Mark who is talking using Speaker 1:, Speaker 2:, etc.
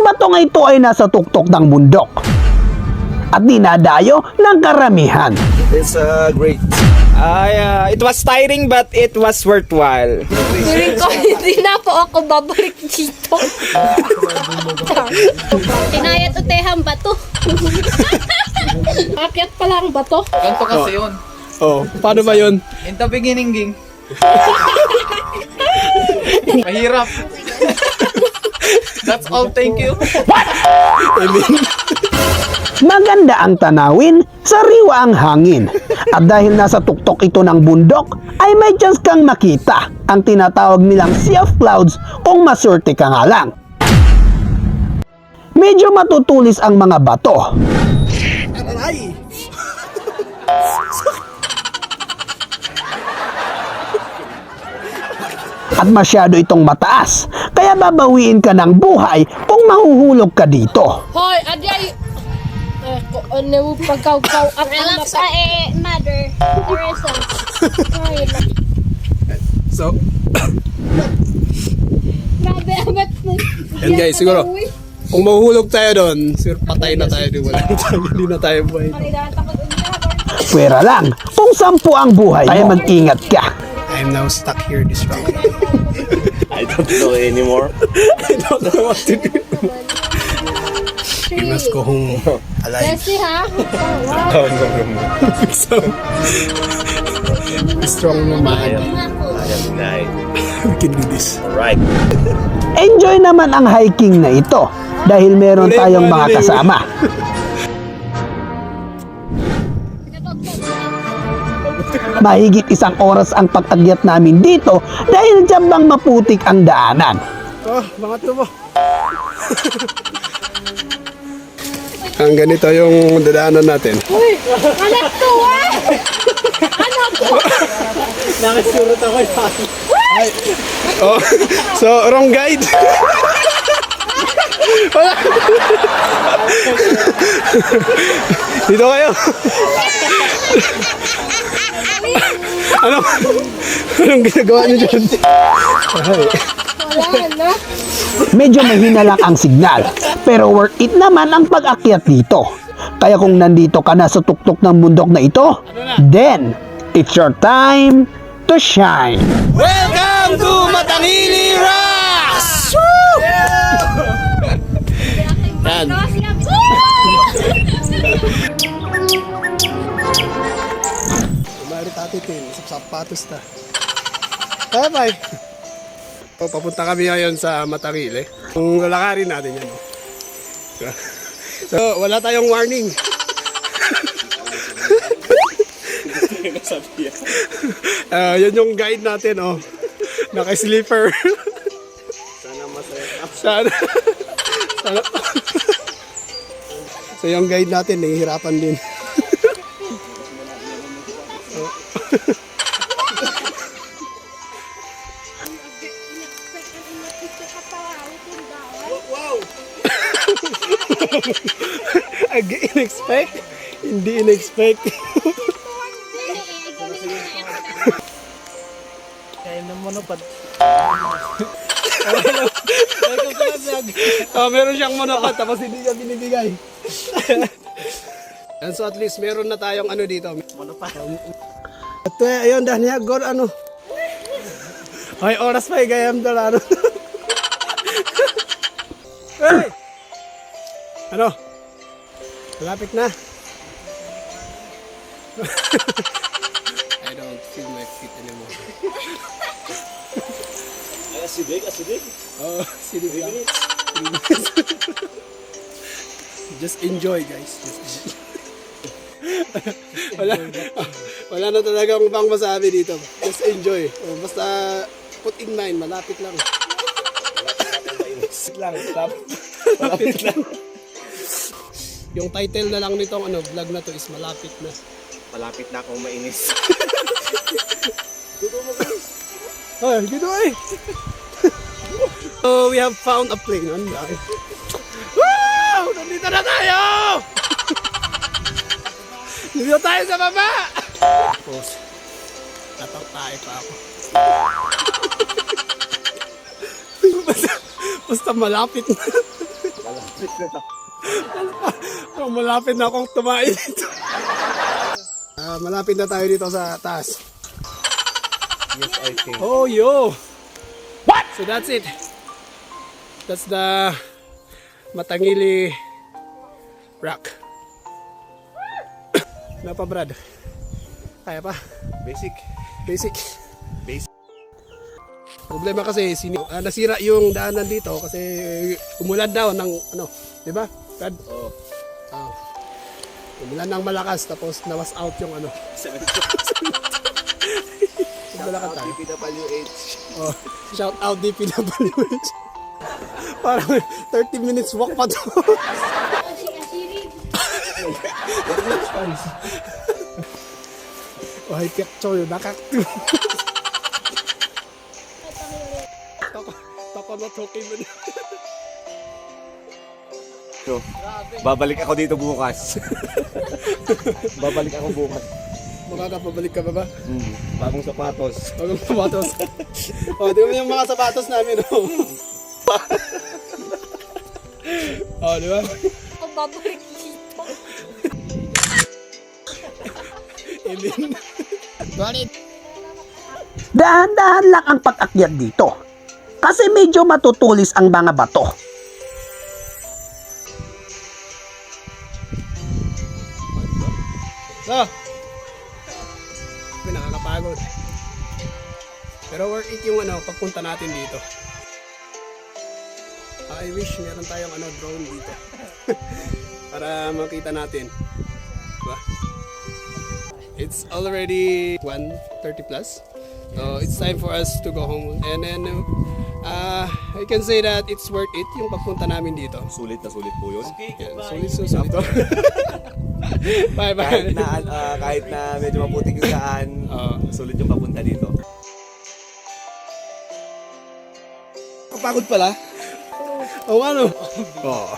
Speaker 1: batong ito ay nasa tuktok ng bundok at dinadayo ng karamihan.
Speaker 2: It's great. It was tiring but it was worthwhile.
Speaker 3: Feeling ko, hindi na po ako babalik dito. Tinayat utehang bato. Akyat pala ang bato.
Speaker 4: Ganto kasi yun.
Speaker 2: Oh, paano ba yun?
Speaker 4: In the beginning, ging. Mahirap. That's all, thank you.
Speaker 1: Maganda ang tanawin, sariwa ang hangin. At dahil nasa tuktok ito ng bundok, ay may chance kang makita ang tinatawag nilang sea of clouds kung maswerte ka nga lang. Medyo matutulis ang mga bato. At masyado itong mataas, kaya babawiin ka ng buhay kung mahuhulog ka dito.
Speaker 3: Hoy, adyay! Ano pagkaw-kaw ang
Speaker 5: Relax mother. Results.
Speaker 2: So,
Speaker 3: Grabe, amat mo.
Speaker 2: yan guys, siguro. Kung mahuhulog tayo doon, sir, patay na tayo. Hindi na tayo buhay.
Speaker 1: Pwera lang, kung 10 ang buhay ay mag-ingat ka.
Speaker 2: I'm now stuck here this rock.
Speaker 6: I don't know anymore.
Speaker 2: I don't know what to do. We must go home alive.
Speaker 3: Leslie, ha?
Speaker 2: So, strong naman.
Speaker 6: I am night.
Speaker 2: We can do this.
Speaker 6: Alright.
Speaker 1: Enjoy naman ang hiking na ito dahil meron tayong mga kasama. Mahigit 1 oras ang pag-akyat namin dito dahil diyambang maputik ang daanan.
Speaker 2: Oh, mga tubo. Ang ganito yung dadaanan natin.
Speaker 3: Uy, anak to, ah! Anak to!
Speaker 2: Nakasurot ako yung Oh, so wrong guide. Wala. Dito kayo. Anong ginagawa niyo dyan?
Speaker 3: Wala na.
Speaker 1: Medyo mahina lang ang signal, pero worth it naman ang pag-akyat dito. Kaya kung nandito ka na sa tuktok ng bundok na ito, then it's your time to shine.
Speaker 2: Welcome to Matangili Rocks! Yan. Mari tatitin, sa sapatos ta. Bye-bye. So, papunta kami ngayon sa Matangili. Kung lalakarin natin yan. So, wala tayong warning. Yan yung guide natin, oh. Naka-sleeper. Sana masaya. Sana. So, yung guide natin, nahihirapan din. Wow! In-expect? Hindi in-expect.
Speaker 4: Kaya na monopod.
Speaker 2: Meron siyang monopod tapos hindi niya binibigay. And so at least meron na tayong ano dito. Monopod. At ayun, dahil gor ano. Ay, oras pa gayam doon ano. Hey! Ano? Malapit na. I don't feel my feet anymore.
Speaker 6: Acidic.
Speaker 2: Oh, sino ba? Just enjoy, guys. Just enjoy. wala na talaga akong pang masabi dito. Just enjoy. Oh, basta put in mind, malapit lang. Malapit lang. Yung title na lang nitong vlog na to is malapit na.
Speaker 6: Malapit na akong mainis.
Speaker 2: Ay, gito ay. So we have found a plane. Wow! Nandito na tayo! Nandito tayo sa baba! Tapos, natatae pa ako. basta malapit na. Oh, malapit na akong tumain dito. Malapit na tayo dito sa taas.
Speaker 6: Yes, I think.
Speaker 2: Oh, yo! What? So that's it. That's the Matangili Rock. Ano pa, Brad? Kaya pa?
Speaker 6: Basic.
Speaker 2: Basic.
Speaker 6: Basic.
Speaker 2: Problema kasi, nasira yung daanan dito kasi umulan daw ng ano, di ba? Brad?
Speaker 6: Oh.
Speaker 2: Oh. Umulan ng malakas tapos nawas out yung ano. Maglalakad tayo.
Speaker 6: DPWH.
Speaker 2: Oh, shout out DPWH. Parang 30 minutes walk pa to. Oh, hay picture yun. Nakakto. Tako na toki mo na.
Speaker 6: So, babalik ako dito bukas. Babalik ako bukas.
Speaker 2: Makakapabalik ka ba ba?
Speaker 6: Bagong sapatos.
Speaker 2: Bagong sapatos. Oh, tingnan mo yung mga sapatos namin. Oh, oh di ba?
Speaker 5: Ako babalik dito.
Speaker 2: Emin.
Speaker 1: Dahan-dahan lang ang pag-akyat dito. Kasi medyo matutulis ang mga bato.
Speaker 2: So, nakakapagod. Pero worth it yung ano, pagpunta natin dito. I wish meron tayong ano, drone dito. Para makita natin. Diba? It's already 1:30 plus. So it's time for us to go home. And then, I can say that it's worth it yung pagpunta namin dito.
Speaker 6: Sulit na sulit po yun.
Speaker 2: Yan, sulit. Bye-bye.
Speaker 6: Kahit na medyo maputik yung daan, sulit yung papunta dito.
Speaker 2: Kapagod pala. Oh, ano? Oh.